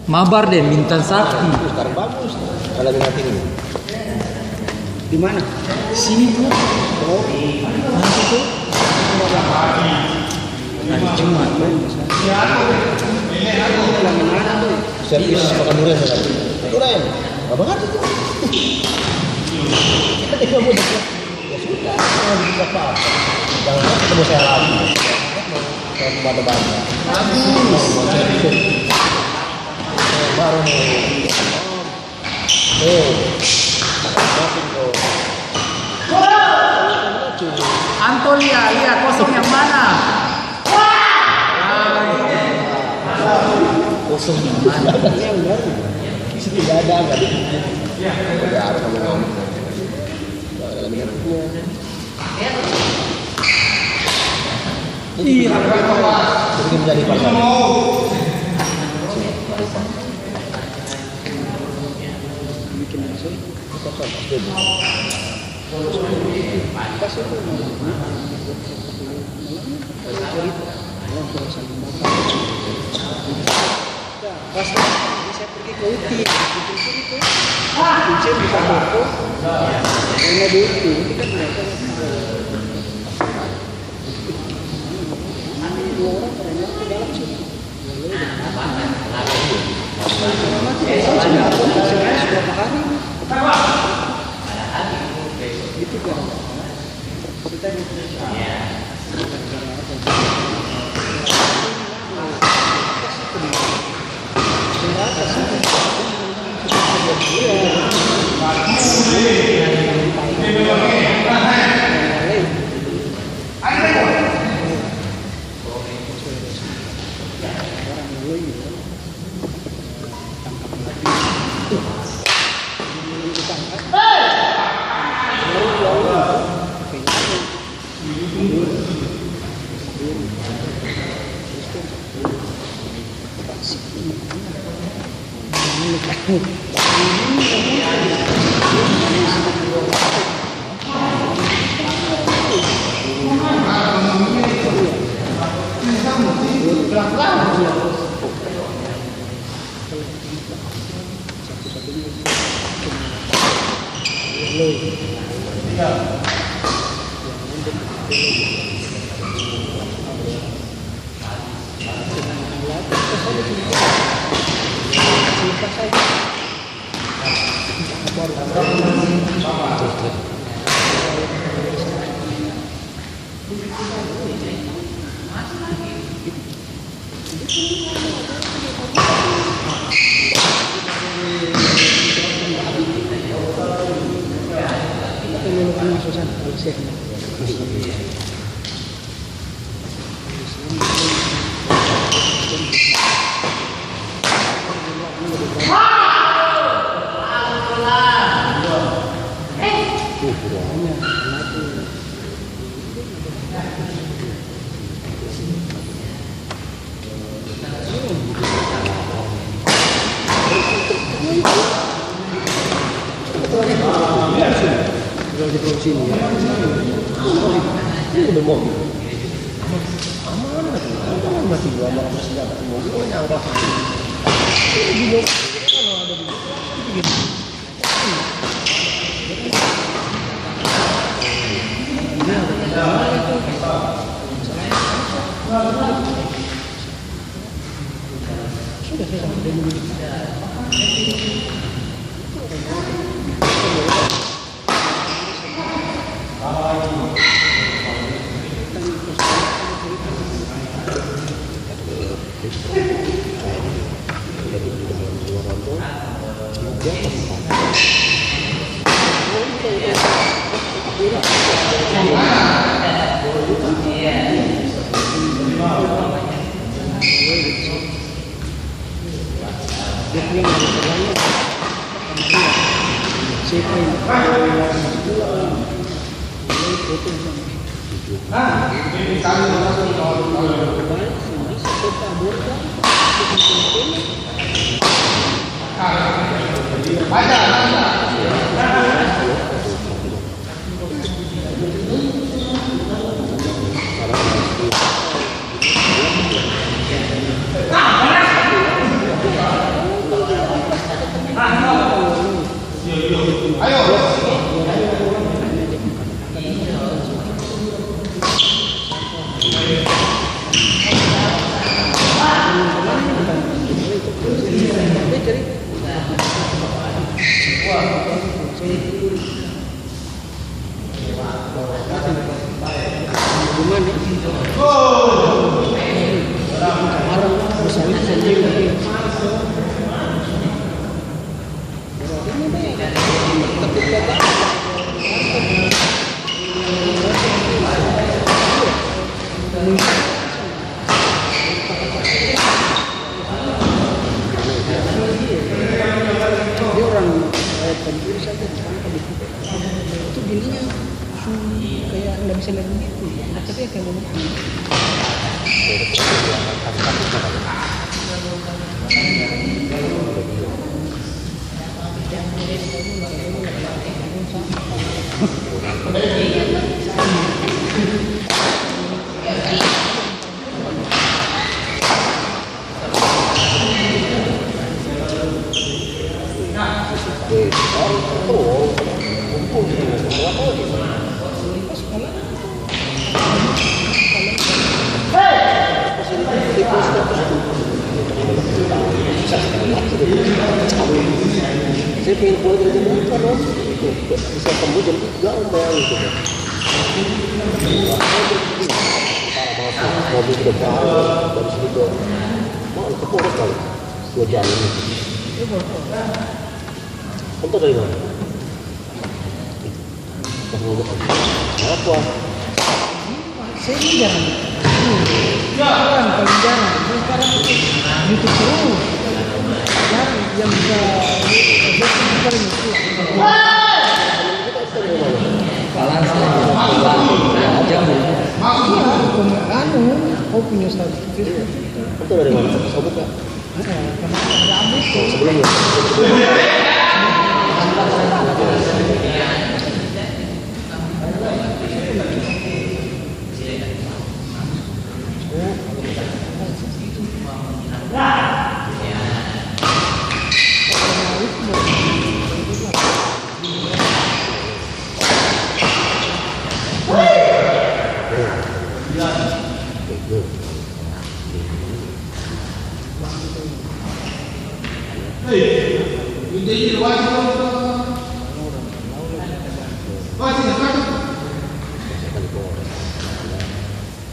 Mabar deh, Bintan Sakti. Sekarang bagus. Kalau minat ini. Di mana? Sini tuh. Oh, Nanti tuh. Hari Jumat tuh. Servis makan durian sekarang. Durian. Apa ngerti tuh? Ya sudah, jangan bikin apa-apa. Jangan ketemu saya lagi. Saya kebanda-banda. Baru nih. Antolia, lihat kosong yang mana? Kosong yang mana? Tidak ada nggak ada. Udah harus ngomong. Iya, Jadi menjadi pasar. pas saya pergi ke UTI, UTI bisa foto, karena di UTI itu kan mereka dua orang karena ke dalam sini. Berapa hari? Itu kan kita Gimana? Kemarin misalnya sendiri lagi. Dia orang pencuri saja itu gininya kayak nggak bisa lihat gitu, tapi kayak mau saya pengen pulang dari jam 4 loh, bisa temu jam 3 om bayang gitu kan. Parah banget, mobil sudah parah dari sini ke mau ke Polres kali 2 jam ini. Kamu dari mana? Apa? saya ini jarang jarang, paling jarang sekarang YouTube terus jarang yang bisa paling itu anu oh punya status Facebook Kamu dari mana? Kamu buka? ada update kok Sebelumnya?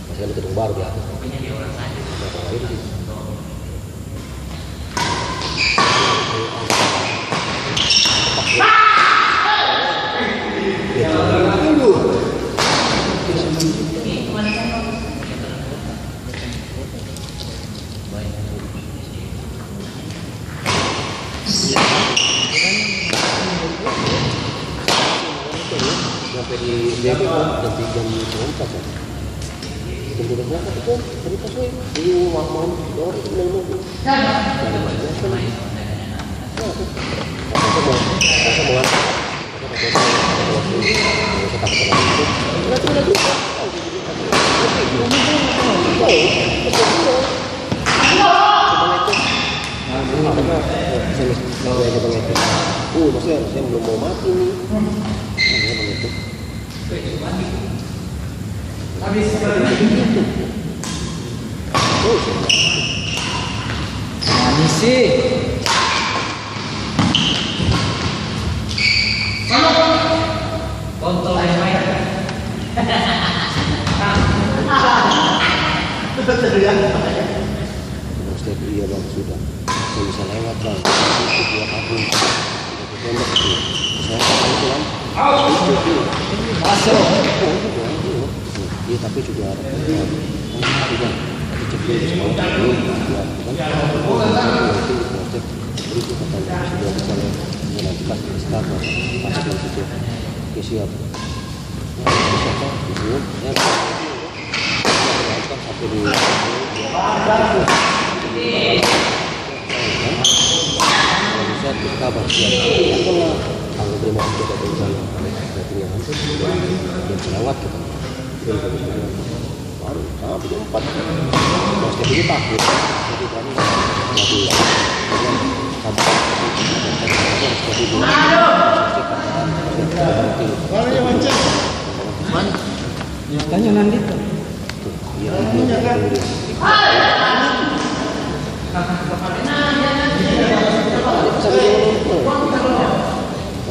Masih ada gedung baru di atas. Sampai di DP kan jam 3 jam 4 kan. Jam 12 berapa itu? Tadi pas gue di malam orang itu bilang mau. Maksudnya saya belum mau mati nih. Manis sih. Kontol main. Ustaz, iya bang sudah. Saya bisa lewat bang. Itu dua tahun. Tembak itu. Saya tahu itu kan. Masuk. Iya tapi juga ada juga cek dulu semua dulu ya kan cek itu katanya sudah bisa ya nanti pas di start pas di situ oke siap bisa kan itu ya kan satu dulu bisa kita kabar siap itu lah kalau terima kasih dari misalnya berarti yang hampir dan selawat kita baru sampai jam 4 mas jadi takut jadi kan jadi tanya nanti tuh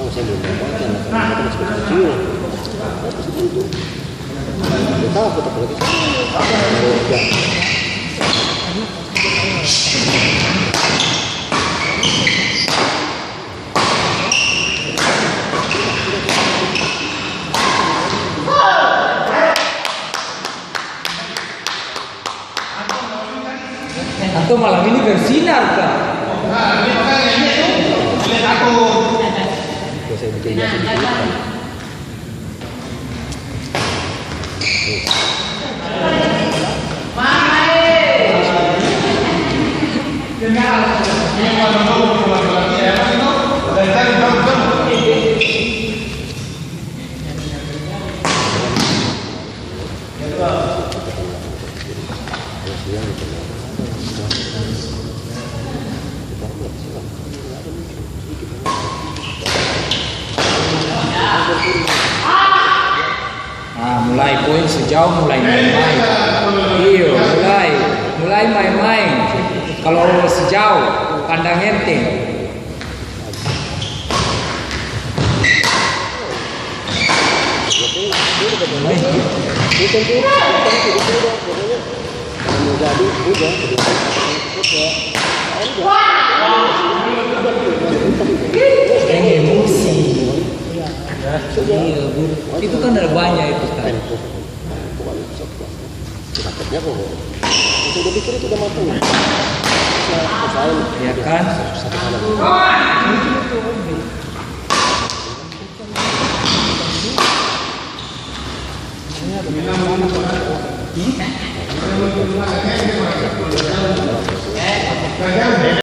sekarang saya belum baca karena mereka masih kecil-kecil. Pasti tentu. Dia takut apalagi ya. Atau malam ini bersinar kah? Saya bikin biasa di sini. Mulai poin sejauh mulai main-main. Iya, mulai main-main. Kalau sejauh pandang enteng. Emosi. Iya, itu kan ada banyak itu kan. Sakitnya kok. Itu udah pikir itu udah mampu. Ya kan?